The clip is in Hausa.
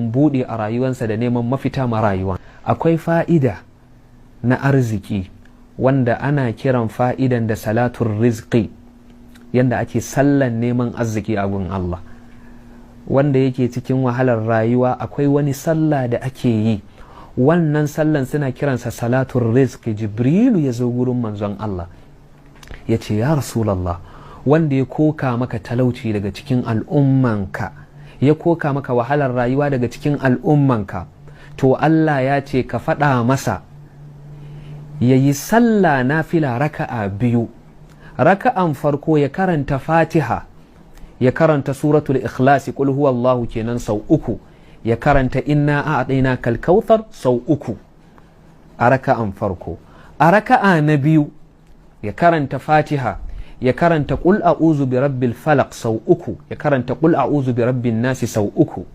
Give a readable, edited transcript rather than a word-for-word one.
buɗe a rayuwarsa da neman mafita ma rayuwa. Akwai fa'ida na arziki wanda ana kiran fa'idan da salatun rizqi, yanda ake sallan neman arziki a gun Allah. Wanda yake cikin wahalar rayuwa akwai wani sallah da ake yi, wannan sallan suna kiransa salatun rizqi. Jibrilu ya zo gurin manzon Allah ya ce, ya Rasulallah, wanda ya koka maka talauci daga cikin al'ummanka, ya koka maka wahalar rayuwa daga cikin al'ummanka, to Allah ya ce ka faɗa masa ya yi sallah nafila raka'a biyu. Raka'an farko ya karanta Fatiha, ya karanta suratul ikhlasi qul huwallahu kenan sau uku, ya karanta inna a'tayna kal kautsar sau uku a raka'an farko. A raka'a na biyu ya karanta Fatiha, ya karanta qul a'udhu bi rabbil falaq sau uku, ya karanta qul a'udhu bi rabbin nasi sau uku.